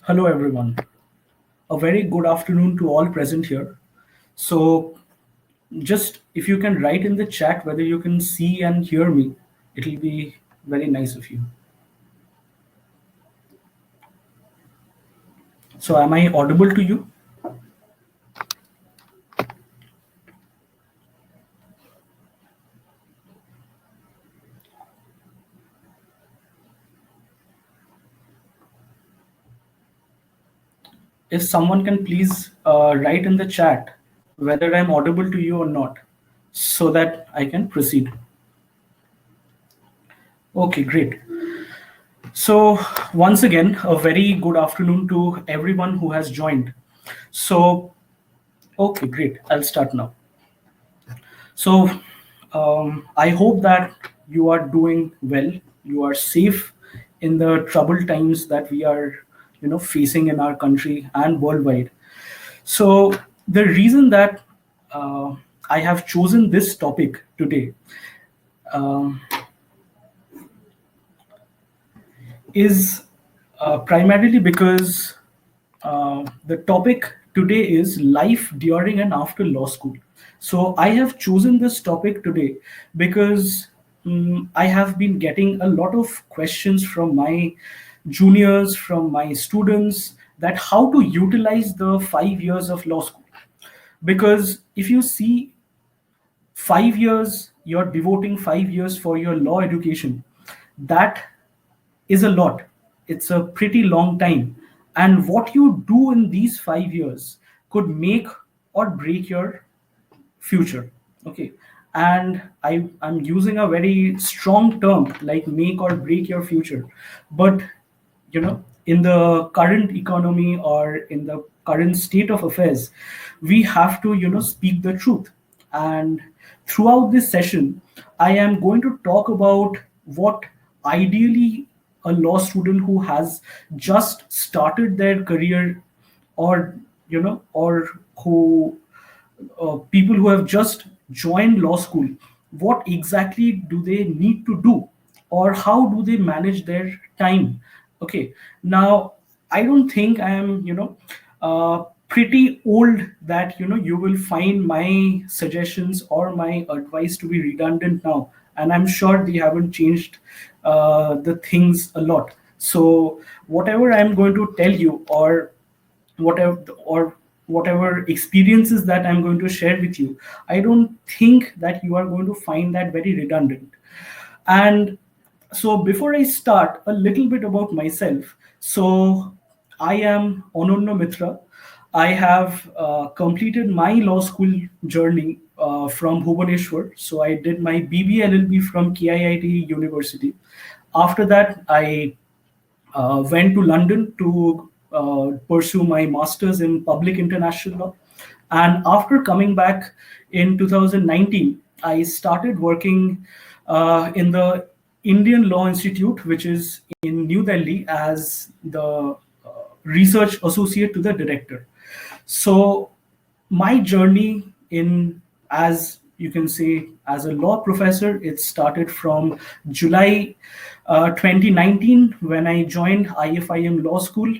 Hello, everyone. A very good afternoon to all present here. So, just if you can write in the chat whether you can see and hear me, it'll be very nice of you. So, am I audible to you? If someone can please write in the chat whether I'm audible to you or not, so that I can proceed. Okay, great. So, once again, a very good afternoon to everyone who has joined. So, okay, great. I'll start now. So, I hope that you are doing well. You are safe in the troubled times that we are, facing in our country and worldwide. So, the reason that uh, I have chosen this topic today um, is primarily because the topic today is life during and after law school. So I have chosen this topic today because I have been getting a lot of questions from my juniors, from my students, that how to utilize the 5 years of law school. Because if you see, 5 years, you're devoting 5 years for your law education. That is a lot. It's a pretty long time. And what you do in these 5 years could make or break your future. Okay. And I'm using a very strong term like make or break your future. But in the current economy or in the current state of affairs, we have to speak the truth. And throughout this session, I am going to talk about what ideally a law student who has just started their career, or or who people who have just joined law school, what exactly do they need to do, or how do they manage their time. Okay, now I don't think I am pretty old that you will find my suggestions or my advice to be redundant now, and I'm sure they haven't changed the things a lot. So whatever I'm going to tell you, or whatever experiences that I'm going to share with you, I don't think that you are going to find that very redundant. And so before I start, a little bit about myself. So I am Ononno Mitra. I have completed my law school journey from Bhubaneswar. So I did my BB LLB from KIIT University. After that, I went to London to pursue my master's in public international law. And after coming back in 2019, I started working in the Indian Law Institute, which is in New Delhi, as the research associate to the director. So my journey in, as you can say, as a law professor, it started from July 2019 when I joined IFIM Law School,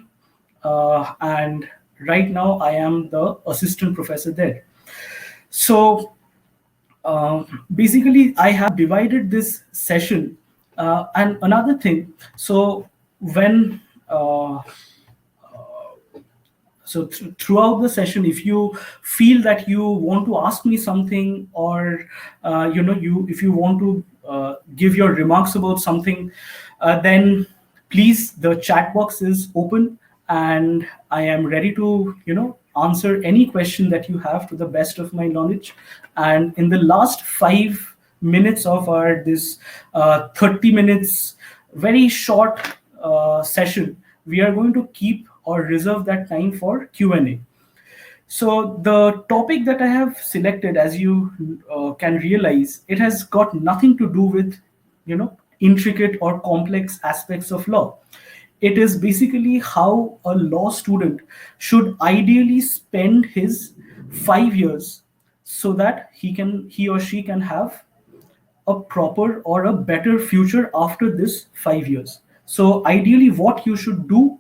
and right now I am the assistant professor there. So basically, I have divided this session. And another thing, so when throughout the session, if you feel that you want to ask me something, or you if you want to give your remarks about something, then please, the chat box is open, and I am ready to answer any question that you have to the best of my knowledge. And in the last 5 minutes of our this 30 minutes very short session, we are going to keep or reserve that time for Q&A. So the topic that I have selected, as you can realize, it has got nothing to do with intricate or complex aspects of law. It is basically how a law student should ideally spend his 5 years, so that he or she can have a proper or a better future after this 5 years. So ideally, what you should do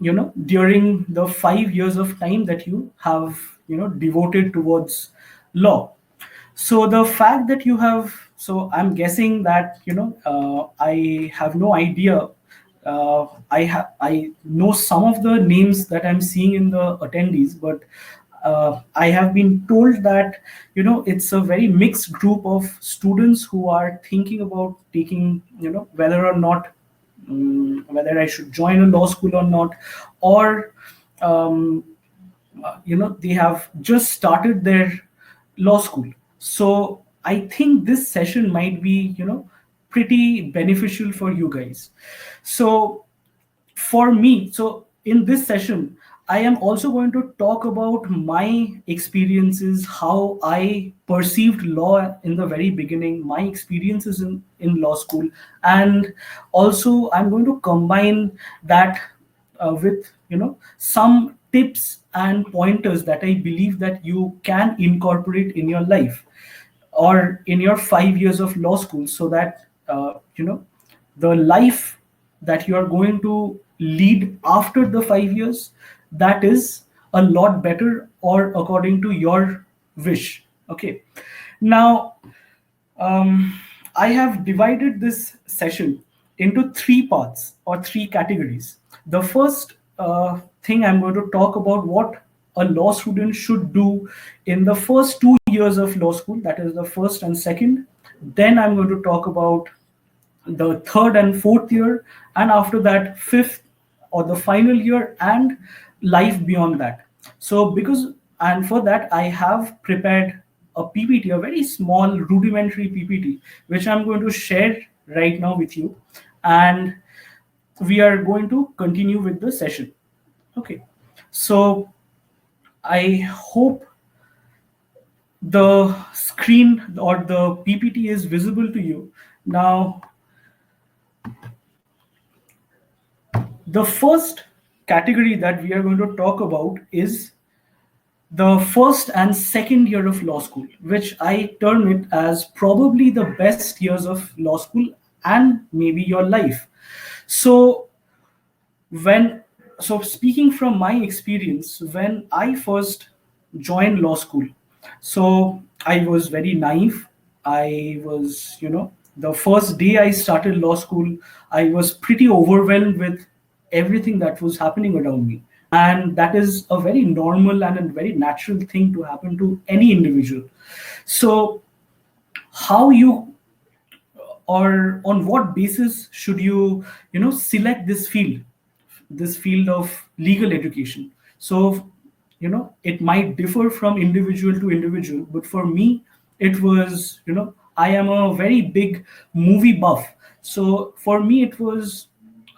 during the 5 years of time that you have devoted towards law. So the fact that you have, so I'm guessing that I have no idea. I know some of the names that I'm seeing in the attendees, but I have been told that it's a very mixed group of students who are thinking about taking, whether or not, whether I should join a law school or not, or um, they have just started their law school. So I think this session might be pretty beneficial for you guys. So for me, so in this session, I am also going to talk about my experiences, how I perceived law in the very beginning, my experiences in law school, and also I'm going to combine that with some tips and pointers that I believe that you can incorporate in your life or in your 5 years of law school, so that the life that you are going to lead after the 5 years, that is a lot better or according to your wish. Okay, now I have divided this session into three parts or three categories. The first thing I'm going to talk about what a law student should do in the first 2 years of law school, that is the first and second. Then I'm going to talk about the third and fourth year, and after that, fifth or the final year, and life beyond that. So, because and for that, I have prepared a PPT, a very small rudimentary PPT, which I'm going to share right now with you, and we are going to continue with the session. Okay, so I hope the screen or the PPT is visible to you. Now, the first category that we are going to talk about is the first and second year of law school, which I term it as probably the best years of law school and maybe your life. So, when so speaking from my experience, when I first joined law school, so I was very naive. I was, the first day I started law school, I was pretty overwhelmed with everything that was happening around me, and that is a very normal and a very natural thing to happen to any individual. So how you, or on what basis should you select this field of legal education? So it might differ from individual to individual, but for me it was, I am a very big movie buff. So for me it was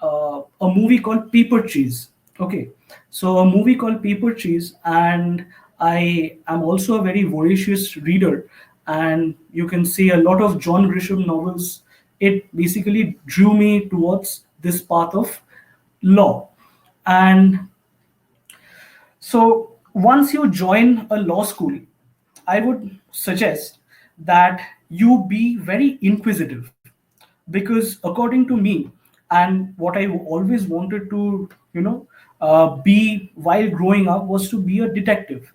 a movie called Paper Chase. Okay, so a movie called Paper Chase, and I am also a very voracious reader, and you can see a lot of John Grisham novels. It basically drew me towards this path of law. And so once you join a law school, I would suggest that you be very inquisitive, because according to me, and what I always wanted to be while growing up was to be a detective.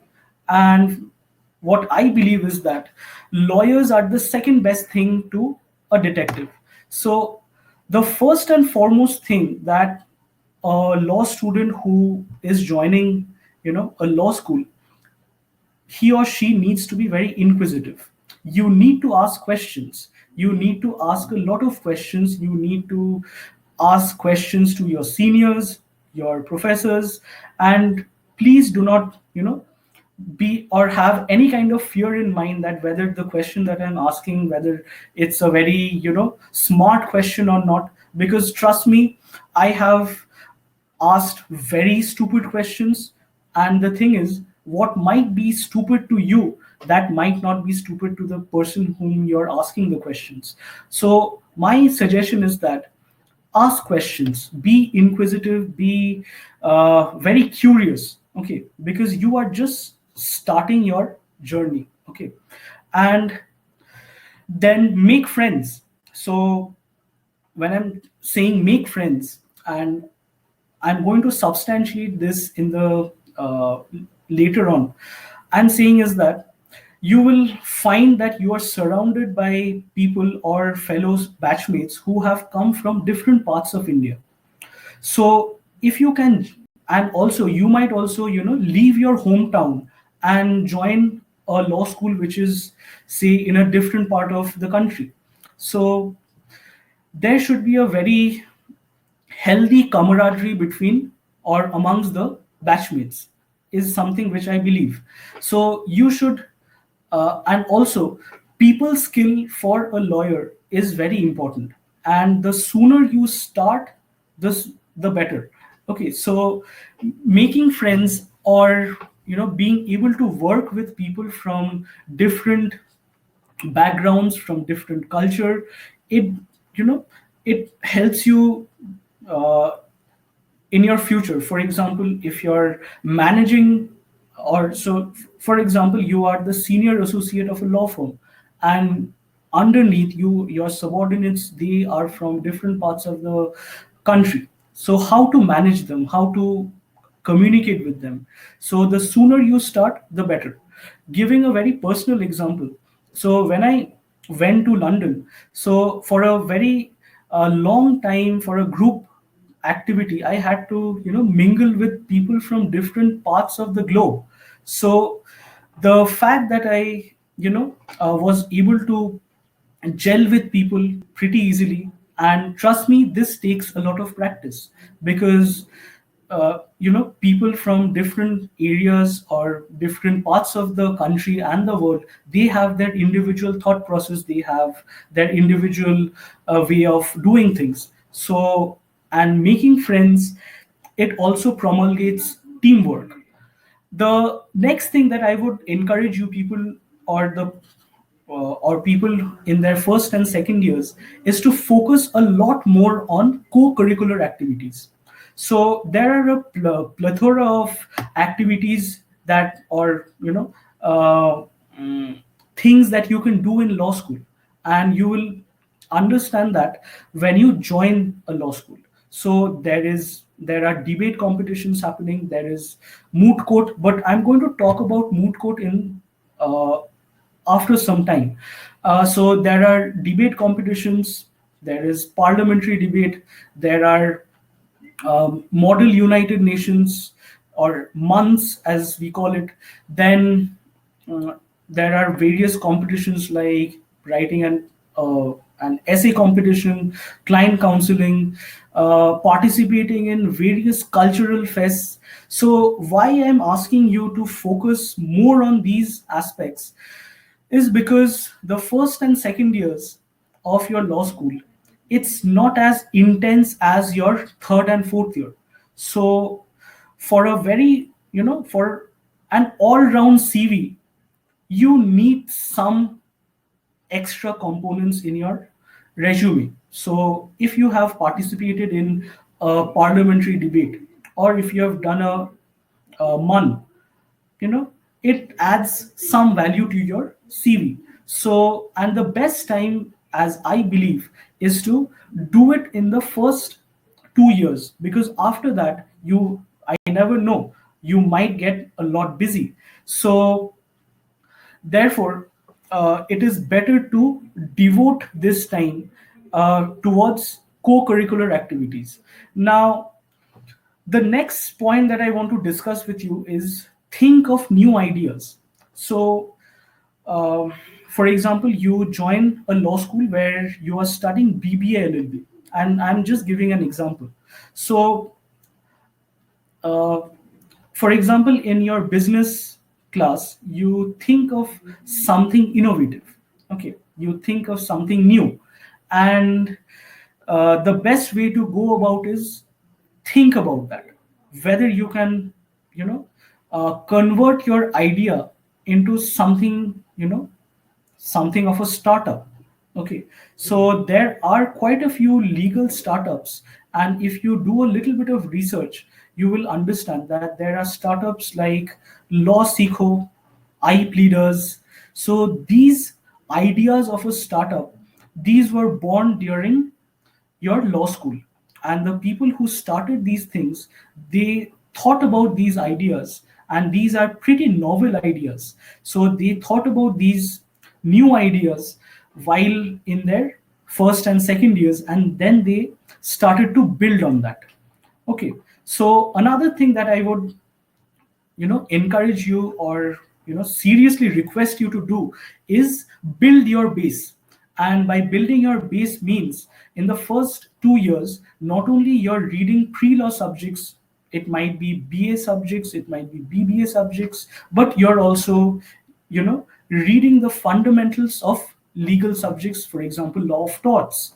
And what I believe is that lawyers are the second best thing to a detective. So the first and foremost thing that a law student who is joining a law school, he or she needs to be very inquisitive. You need to ask questions. You need to ask a lot of questions. You need to ask questions to your seniors, your professors, and please do not, be or have any kind of fear in mind that whether the question that I'm asking, whether it's a very, smart question or not. Because trust me, I have asked very stupid questions, and the thing is, what might be stupid to you, that might not be stupid to the person whom you're asking the questions. So my suggestion is that ask questions, be inquisitive, be very curious. Okay, because you are just starting your journey. Okay, and then make friends. So when I'm saying make friends, and I'm going to substantiate this in the later on. I'm saying is that you will find that you are surrounded by people or fellows batchmates who have come from different parts of India. So if you can, and also you might also, leave your hometown and join a law school which is, say, in a different part of the country. So there should be a very healthy camaraderie between or amongst the batchmates, is something which I believe. So you should, and also people skill for a lawyer is very important, and the sooner you start this, the better. Okay, so making friends, or being able to work with people from different backgrounds, from different culture, it you know it helps you uh, in your future. For example, if you're managing, or so for example, you are the senior associate of a law firm, and underneath you, your subordinates, they are from different parts of the country. So how to manage them, how to communicate with them. So the sooner you start, the better. Giving a very personal example, so when I went to London, so for a very long time, for a group activity, I had to mingle with people from different parts of the globe. So the fact that I was able to gel with people pretty easily, and trust me, this takes a lot of practice, because people from different areas or different parts of the country and the world, they have their individual thought process, they have their individual way of doing things. So, and making friends, it also promulgates teamwork. The next thing that I would encourage you people, or the or people in their first and second years, is to focus a lot more on co-curricular activities. So there are a plethora of activities that, or mm, things that you can do in law school, and you will understand that when you join a law school. So there are debate competitions happening, there is moot court, but I'm going to talk about moot court in uh, after some time. So there are debate competitions, there is parliamentary debate, there are model United Nations, or months as we call it. Then uh, there are various competitions like writing an essay competition, client counseling, participating in various cultural fests. So why I'm asking you to focus more on these aspects is because the first and second years of your law school, it's not as intense as your third and fourth year. So for a very, for an all round CV, you need some extra components in your resume. So if you have participated in a parliamentary debate, or if you have done a MUN, it adds some value to your CV. So, and the best time, as I believe, is to do it in the first 2 years, because after that, I never know, you might get a lot busy. So therefore, it is better to devote this time towards co-curricular activities. Now, the next point that I want to discuss with you is think of new ideas. So, um, for example, you join a law school where you are studying BBA LLB, and I'm just giving an example. So, uh, for example, in your business class, you think of something innovative. Okay, you think of something new, and the best way to go about is think about that, whether you can, convert your idea into something, something of a startup. Okay, so there are quite a few legal startups, and if you do a little bit of research, you will understand that there are startups like Law Seekho, iPleaders. So these ideas of a startup, these were born during your law school, and the people who started these things, they thought about these ideas, and these are pretty novel ideas. So they thought about these new ideas while in their first and second years, and then they started to build on that. Okay, so another thing that I would encourage you, or seriously request you to do, is build your base. And by building your base means, in the first 2 years, not only you're reading pre-law subjects, it might be BA subjects, it might be BBA subjects, but you're also reading the fundamentals of legal subjects, for example, law of torts,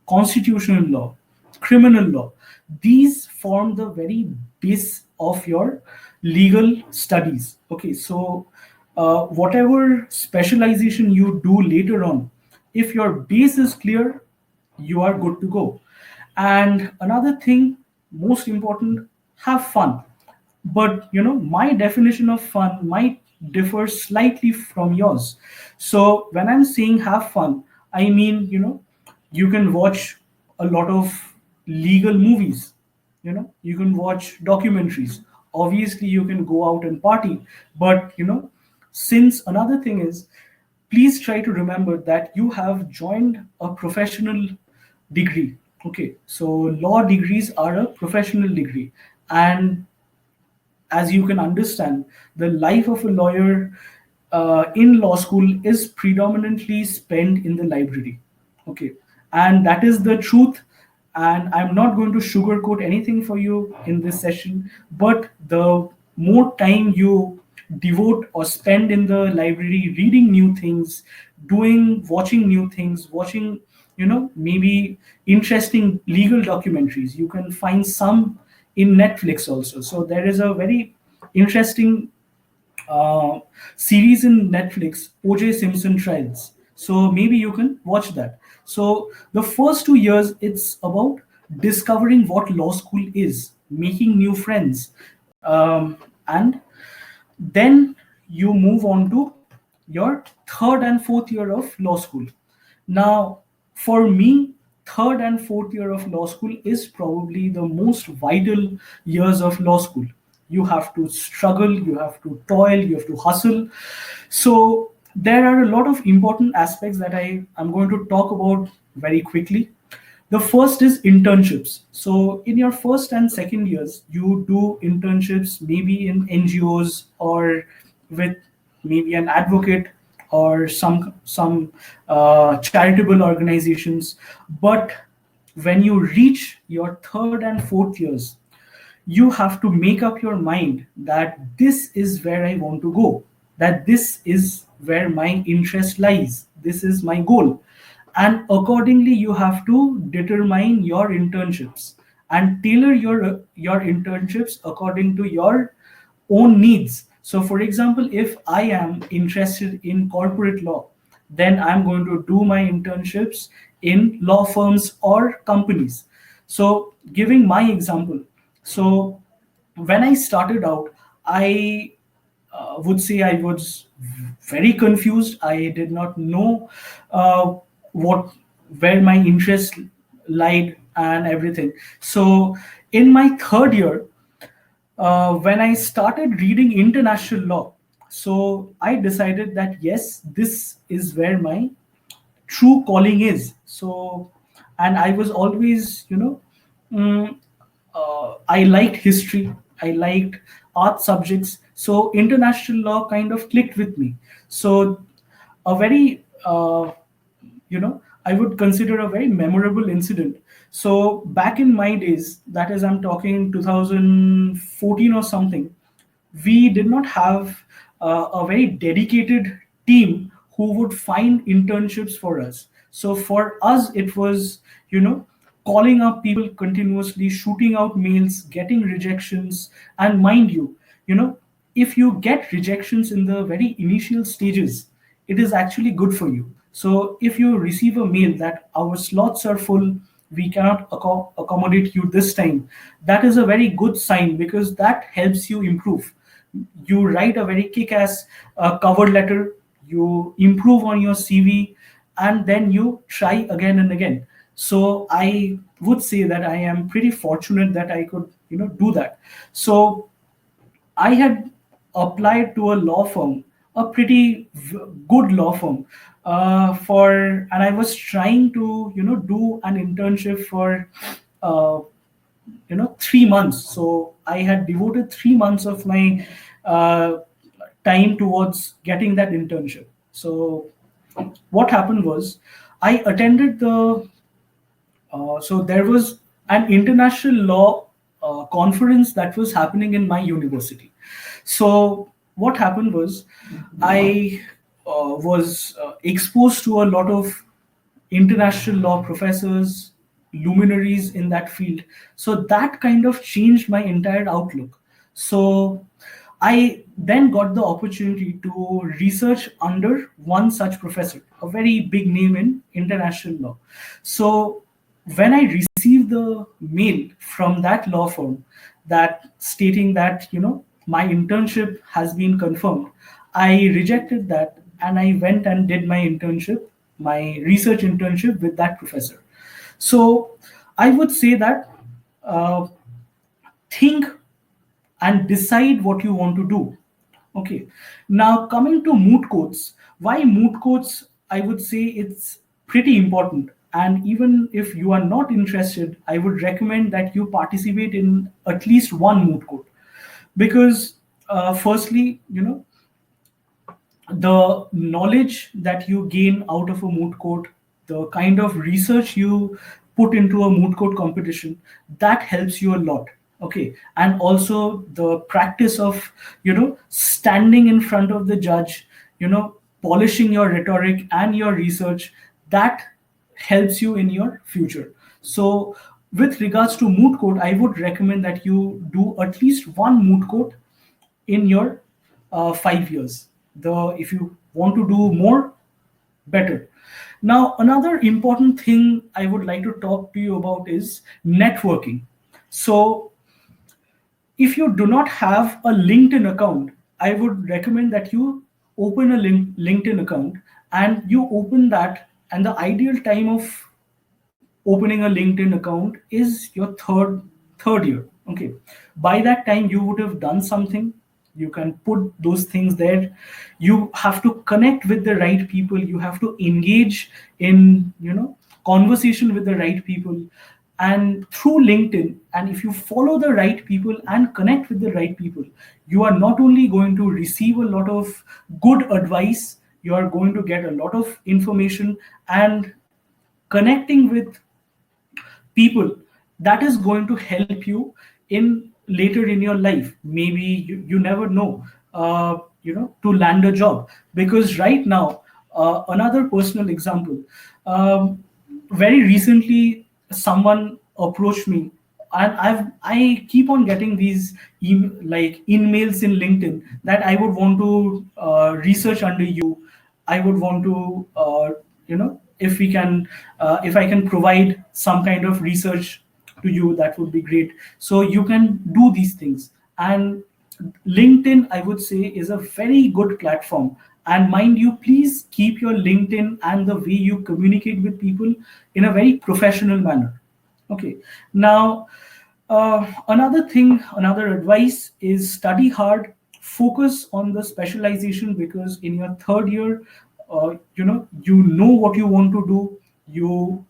constitutional law, criminal law. These form the very base of your legal studies. Okay, so whatever specialization you do later on, if your base is clear, you are good to go. And another thing, most important, have fun. But my definition of fun might differ slightly from yours. So when I'm saying have fun, I mean, you can watch a lot of legal movies, you can watch documentaries, obviously you can go out and party. But since another thing is, please try to remember that you have joined a professional degree. Okay, so law degrees are a professional degree, and as you can understand, the life of a lawyer in law school is predominantly spent in the library. Okay, and that is the truth. And I'm not going to sugarcoat anything for you in this session, but the more time you devote or spend in the library reading new things, watching new things, watching maybe interesting legal documentaries, you can find some in Netflix also. So there is a very interesting uh, series in Netflix, OJ Simpson trials. So maybe you can watch that. So the first 2 years, it's about discovering what law school is, making new friends, and then you move on to your third and fourth year of law school. Now, for me, third and fourth year of law school is probably the most vital years of law school. You have to struggle, you have to toil, you have to hustle. So there are a lot of important aspects that I am going to talk about very quickly. The first is internships. So in your first and second years, you do internships maybe in NGOs, or with maybe an advocate, or some charitable organizations. But when you reach your third and fourth years, you have to make up your mind that this is where I want to go, that this is where my interest lies, this is my goal. And accordingly, you have to determine your internships and tailor your internships according to your own needs. So, for example, if I am interested in corporate law, then I'm going to do my internships in law firms or companies. So, giving my example, so when I started out, I would say I was very confused. I did not know uh, what where my interest lied and everything. So in my third year, when I started reading international law, so I decided that yes, this is where my true calling is. So, and I was always, mm, I liked history, I liked art subjects. So international law kind of clicked with me. So a very, I would consider a very memorable incident. So back in my days, that is, I'm talking 2014 or something, we did not have a very dedicated team who would find internships for us. So for us, it was, calling up people continuously, shooting out mails, getting rejections. And mind you, if you get rejections in the very initial stages, it is actually good for you. So if you receive a mail that our slots are full, we cannot accommodate you this time, that is a very good sign, because that helps you improve. You write a very kick-ass cover letter, you improve on your CV, and then you try again and again. So I would say that I am pretty fortunate that I could, do that. So I had applied to a law firm, a pretty good law firm, and I was trying to, do an internship for, uh, 3 months. So I had devoted 3 months of my uh, time towards getting that internship. So what happened was, I attended so there was an international law conference that was happening in my university. So what happened was, I was exposed to a lot of international law professors, luminaries in that field. So that kind of changed my entire outlook. So I then got the opportunity to research under one such professor, a very big name in international law. So when I received the mail from that law firm that stating that, my internship has been confirmed, I rejected that and I went and did my internship, my research internship with that professor. So I would say that, uh, think and decide what you want to do. Okay. Now, coming to moot courts, why moot courts? I would say it's pretty important. And even if you are not interested, I would recommend that you participate in at least one moot court. Because, firstly, the knowledge that you gain out of a moot court, the kind of research you put into a moot court competition, that helps you a lot. Okay. And also the practice of, standing in front of the judge, polishing your rhetoric and your research, that helps you in your future. So, with regards to moot court, I would recommend that you do at least one moot court in your 5 years. If you want to do more, better. Now, another important thing I would like to talk to you about is networking. So, if you do not have a LinkedIn account, I would recommend that you open a LinkedIn account, and you open that. And the ideal time of opening a LinkedIn account is your third year. Okay, by that time you would have done something. You can put those things there. You have to connect with the right people. You have to engage in, conversation with the right people, and through LinkedIn. And if you follow the right people and connect with the right people, you are not only going to receive a lot of good advice, you are going to get a lot of information, and connecting with people, that is going to help you in later in your life. Maybe you never know, to land a job. Because right now, another personal example, um, very recently someone approached me, and I keep on getting these like emails in LinkedIn that I would want to research under you. I would want to, if we can, if I can provide some kind of research to you, that would be great. So you can do these things. And LinkedIn, I would say, is a very good platform. And mind you, please keep your LinkedIn and the way you communicate with people in a very professional manner. Okay. Now, another thing, another advice is study hard, focus on the specialization, because in your third year, you know what you want to do. You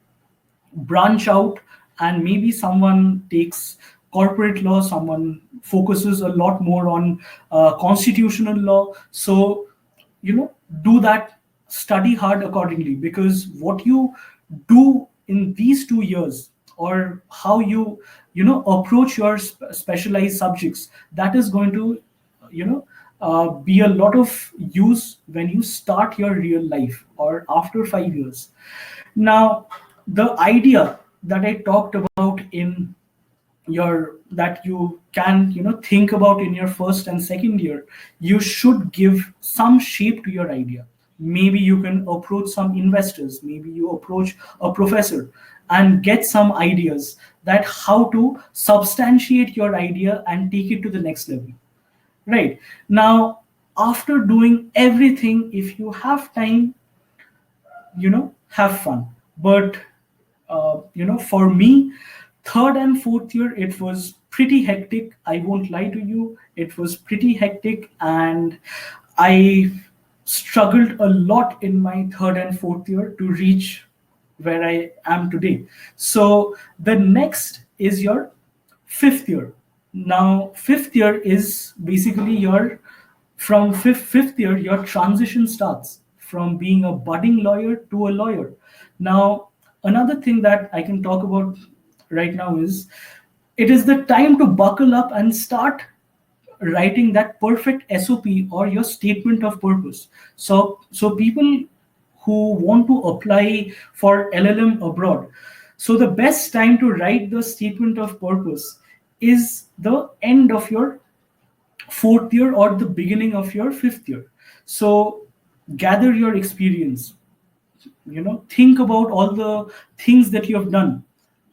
branch out, and maybe someone takes corporate law, someone focuses a lot more on constitutional law. So, do that, study hard accordingly, because what you do in these 2 years, or how you approach your specialized subjects, that is going to, be a lot of use when you start your real life or after 5 years. Now, the idea that I talked about in your that you can, think about in your first and second year, you should give some shape to your idea. Maybe you can approach some investors, maybe you approach a professor and get some ideas that how to substantiate your idea and take it to the next level. Right. Now, after doing everything, if you have time, have fun. But For me, third and fourth year, it was pretty hectic. I won't lie to you. It was pretty hectic, and I struggled a lot in my third and fourth year to reach where I am today. So the next is your fifth year. Now, fifth year is basically your from fifth year, your transition starts from being a budding lawyer to a lawyer. Now, another thing that I can talk about right now is it is the time to buckle up and start writing that perfect SOP or your statement of purpose. So people who want to apply for LLM abroad, so the best time to write the statement of purpose is the end of your fourth year or the beginning of your fifth year. So gather your experience, think about all the things that you have done,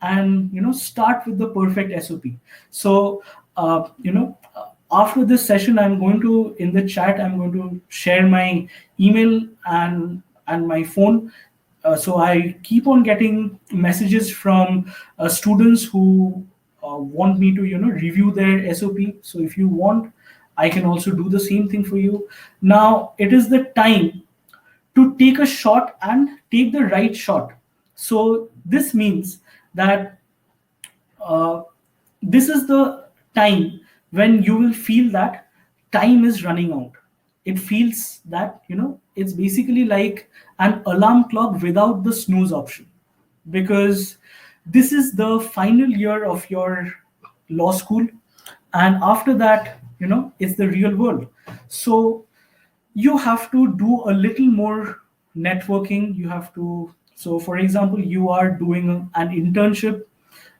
and start with the perfect SOP. So after this session, I'm going to in the chat, I'm going to share my email and my phone. So I keep on getting messages from students who want me to review their SOP. So if you want, I can also do the same thing for you. Now it is the time to take a shot and take the right shot. So this means that uh, this is the time when you will feel that time is running out. It feels that it's basically like an alarm clock without the snooze option, because this is the final year of your law school, and after that it's the real world. So you have to do a little more networking. You have to, so for example, you are doing an internship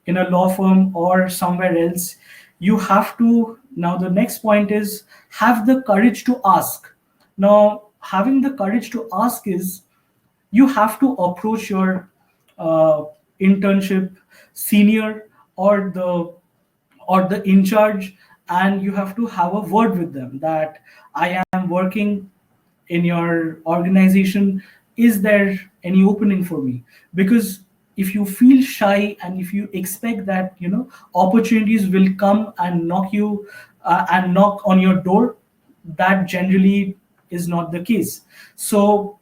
in a law firm or somewhere else. You have to, now the next point is, have the courage to ask. Now having the courage to ask is, you have to approach your uh, internship senior or the in charge, and you have to have a word with them that I am working in your organization. Is there any opening for me? Because if you feel shy and if you expect that opportunities will come and knock on your door, that generally is not the case. So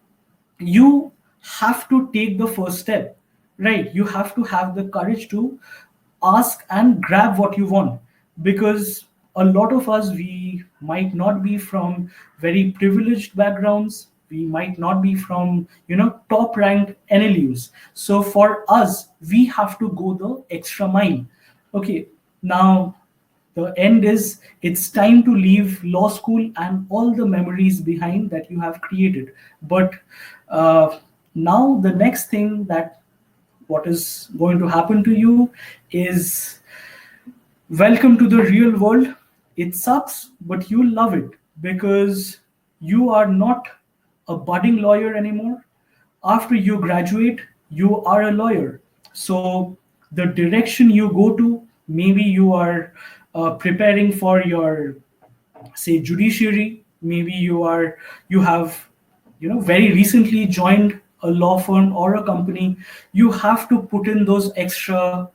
you have to take the first step, right? You have to have the courage to ask and grab what you want, because a lot of us, we might not be from very privileged backgrounds, we might not be from top ranked NLUs. So for us, we have to go the extra mile. Okay, now the end is, it's time to leave law school and all the memories behind that you have created. But now the next thing that what is going to happen to you is, welcome to the real world. It sucks, but you love it, because you are not a budding lawyer anymore. After you graduate, you are a lawyer. So the direction you go to, maybe you are preparing for your, say, judiciary. Maybe you have very recently joined a law firm or a company. You have to put in those extra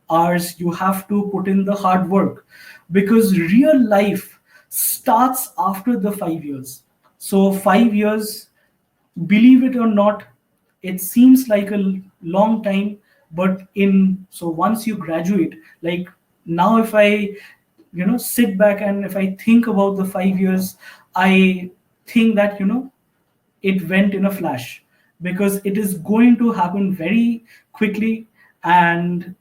hours, you have to put in the hard work, because real life starts after the 5 years. So 5 years, believe it or not, it seems like a long time, but in so once you graduate, like now, if I sit back and if I think about the 5 years, I think that it went in a flash, because it is going to happen very quickly. And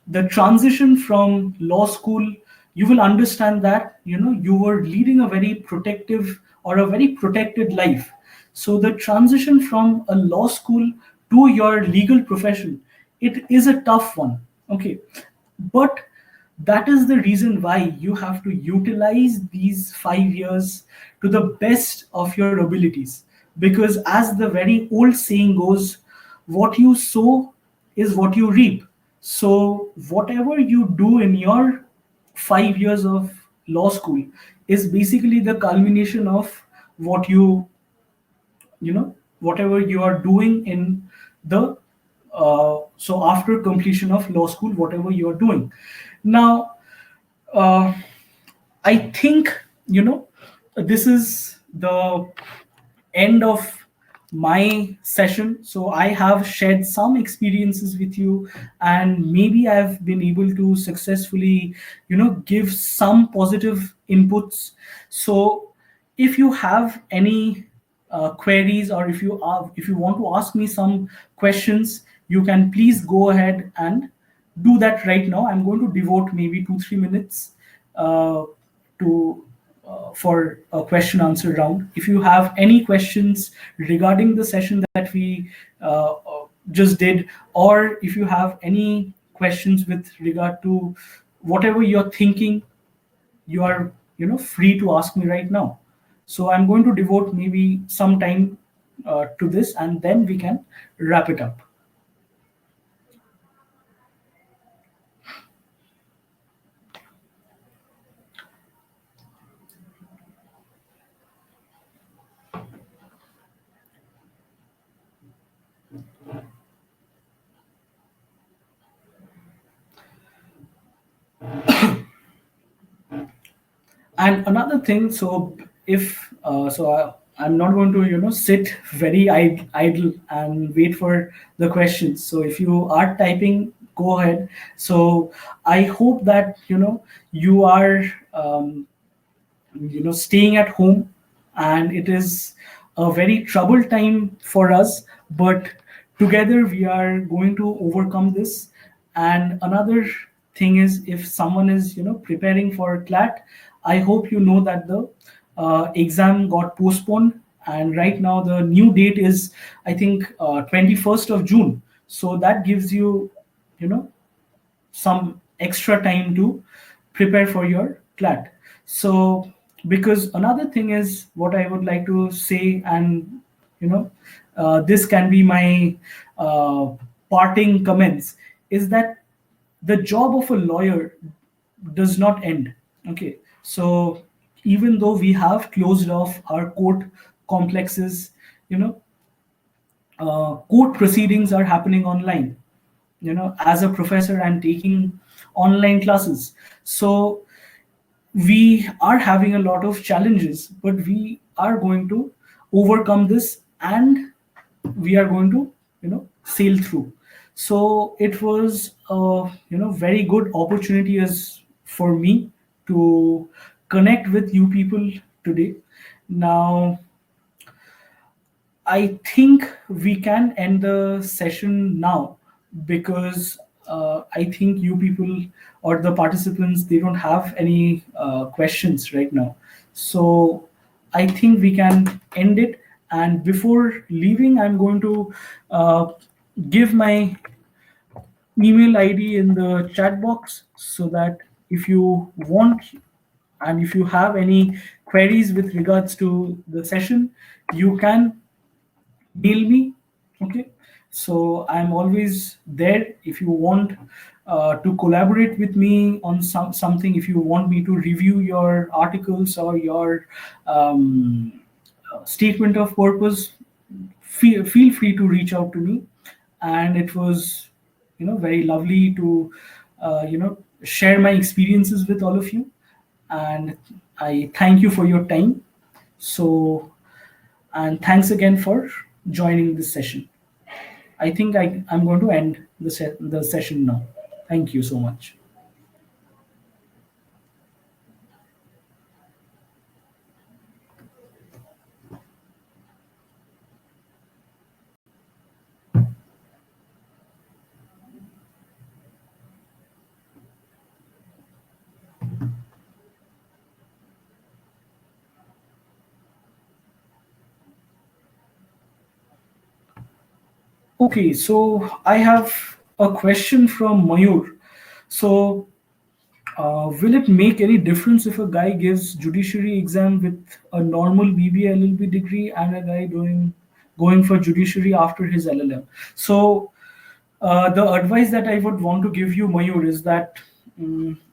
the transition from law school, you will understand that you were leading a very protective or a very protected life. So the transition from a law school to your legal profession, it is a tough one. Okay, but that is the reason why you have to utilize these 5 years to the best of your abilities, because as the very old saying goes, what you sow is what you reap. So whatever you do in your 5 years of law school is basically the culmination of what whatever you are doing in the so after completion of law school, whatever you are doing. Now, uh, I think, this is the end of my session. So I have shared some experiences with you, and maybe I've been able to successfully, give some positive inputs. So if you have any queries, or if you want to ask me some questions, you can please go ahead and do that right now. I'm going to devote maybe 2-3 minutes to for a question answer round. If you have any questions regarding the session that we just did, or if you have any questions with regard to whatever you're thinking, you are, free to ask me right now. So I'm going to devote maybe some time to this, and then we can wrap it up. And another thing, so if I'm not going to, sit very idle and wait for the questions. So if you are typing, go ahead. So I hope that, you are staying at home, and it is a very troubled time for us, but together we are going to overcome this. And another thing is, if someone is, preparing for clat, I hope you know that the exam got postponed, and right now the new date is, I think, 21st of June. So that gives you, you know some extra time to prepare for your clat. So, because another thing is what I would like to say, and you know, this can be my uh, parting comments, is that the job of a lawyer does not end. Okay, so even though we have closed off our court complexes, you know, court proceedings are happening online. As a professor, I'm taking online classes. So we are having a lot of challenges, but we are going to overcome this, and we are going to, sail through. So it was a, very good opportunity as for me to connect with you people today. Now, I think we can end the session now, because I think you people or the participants, they don't have any questions right now. So I think we can end it. And before leaving, I'm going to give my email ID in the chat box, so that if you want, and if you have any queries with regards to the session, you can mail me. Okay, so I'm always there. If you want to collaborate with me on something, if you want me to review your articles or your statement of purpose, feel free to reach out to me. And it was, very lovely to share my experiences with all of you. And I thank you for your time. So, and thanks again for joining this session. I think I'm going to end the session now. Thank you so much. Okay, so I have a question from Mayur. So, will it make any difference if a guy gives judiciary exam with a normal BBA LLB degree, and a guy going for judiciary after his LLM? So, the advice that I would want to give you, Mayur, is that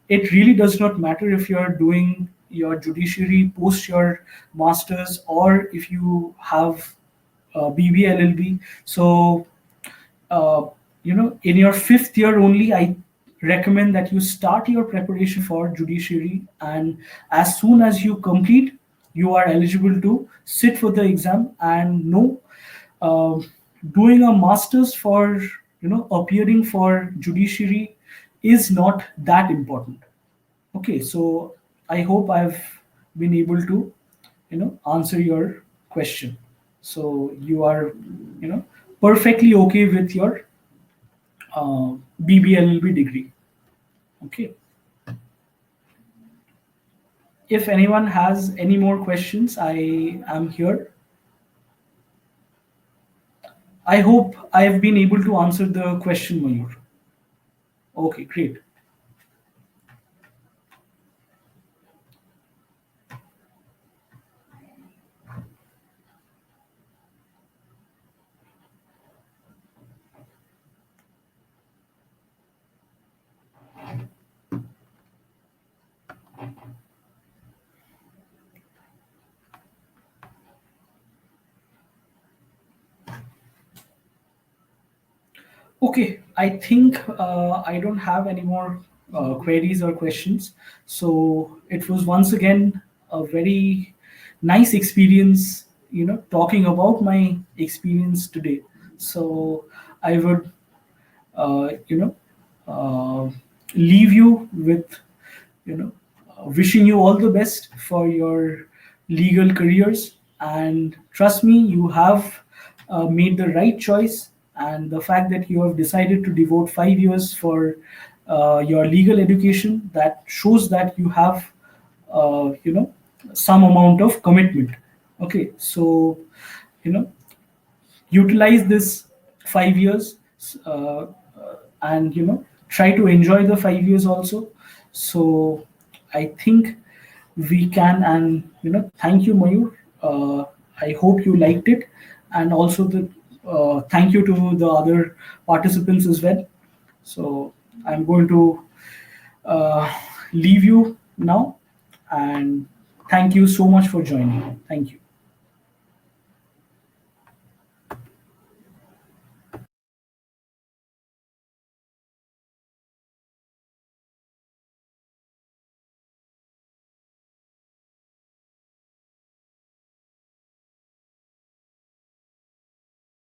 it really does not matter if you are doing your judiciary post your masters, or if you have BBA LLB. So uh, in your fifth year only, I recommend that you start your preparation for judiciary, and as soon as you complete, you are eligible to sit for the exam. And no, uh, doing a master's for appearing for judiciary is not that important. Okay, so I hope I've been able to answer your question. So you are perfectly okay with your BBLLB degree. Okay. If anyone has any more questions, I am here. I hope I have been able to answer the question, Mayur. Okay, great. Okay, I think I don't have any more queries or questions. So it was once again a very nice experience, talking about my experience today. So I would, uh, you know, uh, leave you with, wishing you all the best for your legal careers. And trust me, you have made the right choice. And the fact that you have decided to devote 5 years for your legal education, that shows that you have, some amount of commitment. Okay, so you know utilize this 5 years, uh, and try to enjoy the 5 years also. So I think we can. And thank you, Mayur. I hope you liked it. And also the thank you to the other participants as well. So I'm going to uh, leave you now, and thank you so much for joining. Thank you.